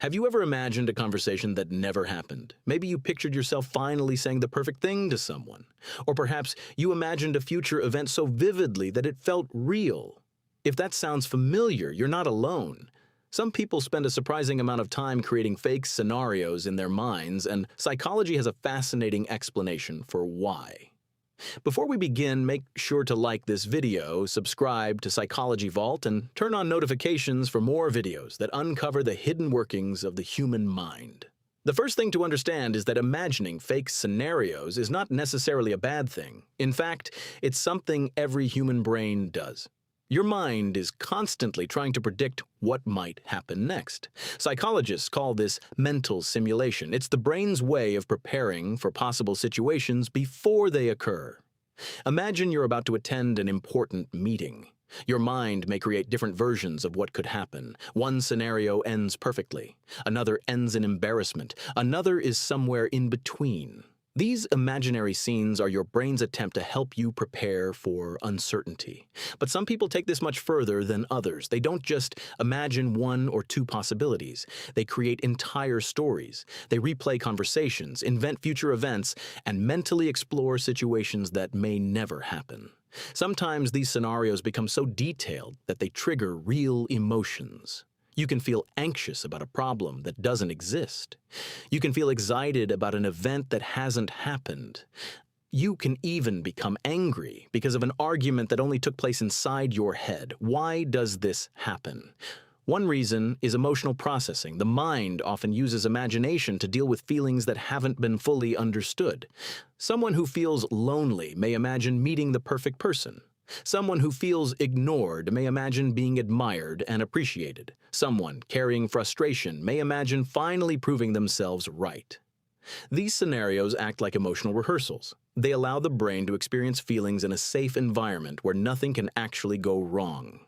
Have you ever imagined a conversation that never happened? Maybe you pictured yourself finally saying the perfect thing to someone. Or perhaps you imagined a future event so vividly that it felt real. If that sounds familiar, you're not alone. Some people spend a surprising amount of time creating fake scenarios in their minds, and psychology has a fascinating explanation for why. Before we begin, make sure to like this video, subscribe to Psychology Vault, and turn on notifications for more videos that uncover the hidden workings of the human mind. The first thing to understand is that imagining fake scenarios is not necessarily a bad thing. In fact, it's something every human brain does. Your mind is constantly trying to predict what might happen next. Psychologists call this mental simulation. It's the brain's way of preparing for possible situations before they occur. Imagine you're about to attend an important meeting. Your mind may create different versions of what could happen. One scenario ends perfectly. Another ends in embarrassment. Another is somewhere in between. These imaginary scenes are your brain's attempt to help you prepare for uncertainty. But some people take this much further than others. They don't just imagine one or two possibilities. They create entire stories. They replay conversations, invent future events, and mentally explore situations that may never happen. Sometimes these scenarios become so detailed that they trigger real emotions. You can feel anxious about a problem that doesn't exist. You can feel excited about an event that hasn't happened. You can even become angry because of an argument that only took place inside your head. Why does this happen? One reason is emotional processing. The mind often uses imagination to deal with feelings that haven't been fully understood. Someone who feels lonely may imagine meeting the perfect person. Someone who feels ignored may imagine being admired and appreciated. Someone carrying frustration may imagine finally proving themselves right. These scenarios act like emotional rehearsals. They allow the brain to experience feelings in a safe environment where nothing can actually go wrong.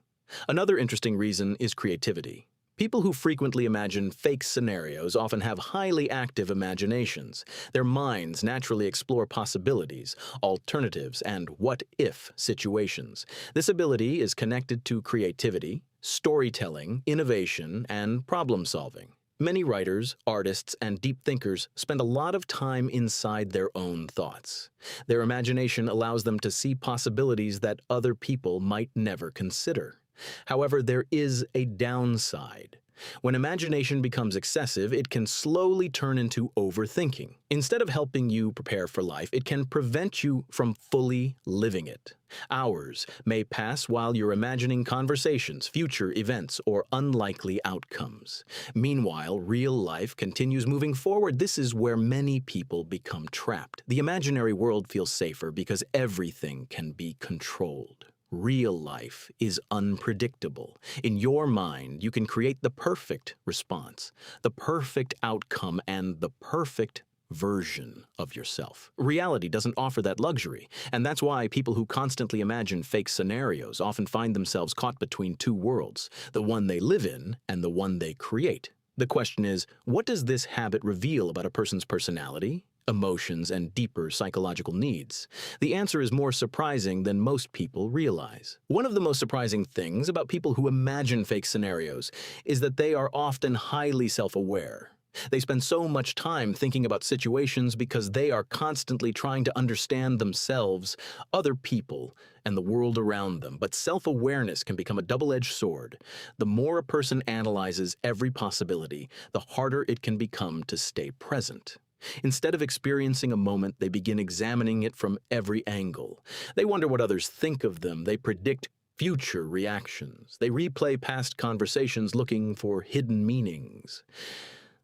Another interesting reason is creativity. People who frequently imagine fake scenarios often have highly active imaginations. Their minds naturally explore possibilities, alternatives, and what-if situations. This ability is connected to creativity, storytelling, innovation, and problem-solving. Many writers, artists, and deep thinkers spend a lot of time inside their own thoughts. Their imagination allows them to see possibilities that other people might never consider. However, there is a downside. When imagination becomes excessive, it can slowly turn into overthinking. Instead of helping you prepare for life, it can prevent you from fully living it. Hours may pass while you're imagining conversations, future events, or unlikely outcomes. Meanwhile, real life continues moving forward. This is where many people become trapped. The imaginary world feels safer because everything can be controlled. Real life is unpredictable. In your mind, you can create the perfect response, the perfect outcome, and the perfect version of yourself. Reality doesn't offer that luxury, and that's why people who constantly imagine fake scenarios often find themselves caught between two worlds, the one they live in and the one they create. The question is, what does this habit reveal about a person's personality, emotions, and deeper psychological needs? The answer is more surprising than most people realize. One of the most surprising things about people who imagine fake scenarios is that they are often highly self-aware. They spend so much time thinking about situations because they are constantly trying to understand themselves, other people, and the world around them. But self-awareness can become a double-edged sword. The more a person analyzes every possibility, the harder it can become to stay present. Instead of experiencing a moment, they begin examining it from every angle. They wonder what others think of them. They predict future reactions. They replay past conversations looking for hidden meanings.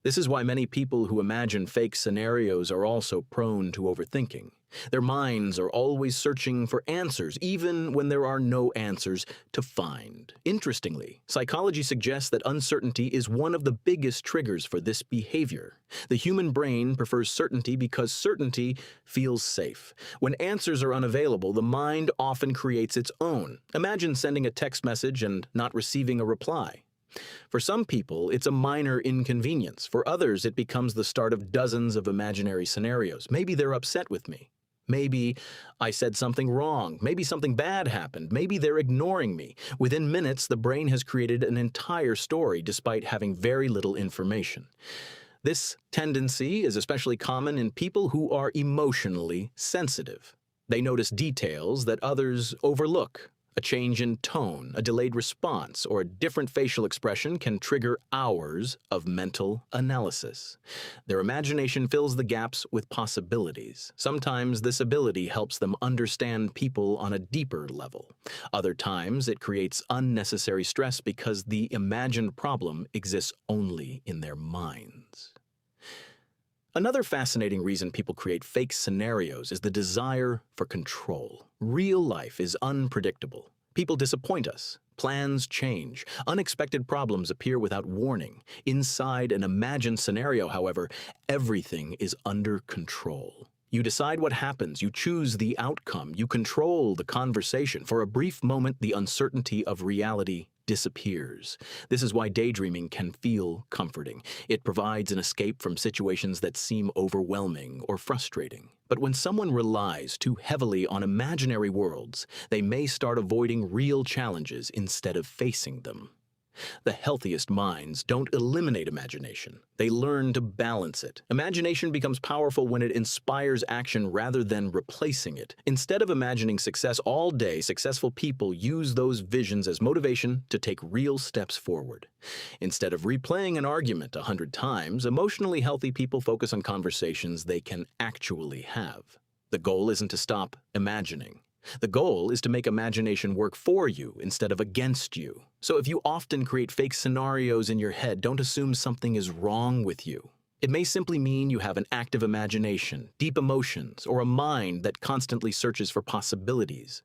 This is why many people who imagine fake scenarios are also prone to overthinking. Their minds are always searching for answers, even when there are no answers to find. Interestingly, psychology suggests that uncertainty is one of the biggest triggers for this behavior. The human brain prefers certainty because certainty feels safe. When answers are unavailable, the mind often creates its own. Imagine sending a text message and not receiving a reply. For some people, it's a minor inconvenience. For others, it becomes the start of dozens of imaginary scenarios. Maybe they're upset with me. Maybe I said something wrong. Maybe something bad happened. Maybe they're ignoring me. Within minutes, the brain has created an entire story despite having very little information. This tendency is especially common in people who are emotionally sensitive. They notice details that others overlook. A change in tone, a delayed response, or a different facial expression can trigger hours of mental analysis. Their imagination fills the gaps with possibilities. Sometimes this ability helps them understand people on a deeper level. Other times it creates unnecessary stress because the imagined problem exists only in their minds. Another fascinating reason people create fake scenarios is the desire for control. Real life is unpredictable. People disappoint us. Plans change. Unexpected problems appear without warning. Inside an imagined scenario, however, everything is under control. You decide what happens. You choose the outcome. You control the conversation. For a brief moment, the uncertainty of reality disappears. This is why daydreaming can feel comforting. It provides an escape from situations that seem overwhelming or frustrating. But when someone relies too heavily on imaginary worlds, they may start avoiding real challenges instead of facing them. The healthiest minds don't eliminate imagination. They learn to balance it. Imagination becomes powerful when it inspires action rather than replacing it. Instead of imagining success all day, successful people use those visions as motivation to take real steps forward. Instead of replaying an argument 100 times, emotionally healthy people focus on conversations they can actually have. The goal isn't to stop imagining. The goal is to make imagination work for you instead of against you. So if you often create fake scenarios in your head, don't assume something is wrong with you. It may simply mean you have an active imagination, deep emotions, or a mind that constantly searches for possibilities.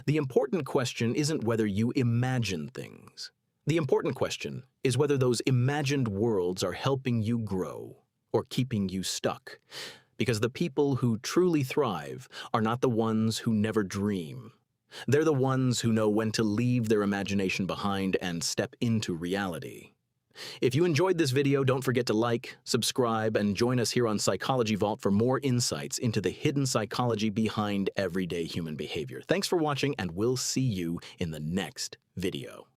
The important question isn't whether you imagine things. The important question is whether those imagined worlds are helping you grow or keeping you stuck. Because the people who truly thrive are not the ones who never dream. They're the ones who know when to leave their imagination behind and step into reality. If you enjoyed this video, don't forget to like, subscribe, and join us here on Psychology Vault for more insights into the hidden psychology behind everyday human behavior. Thanks for watching, and we'll see you in the next video.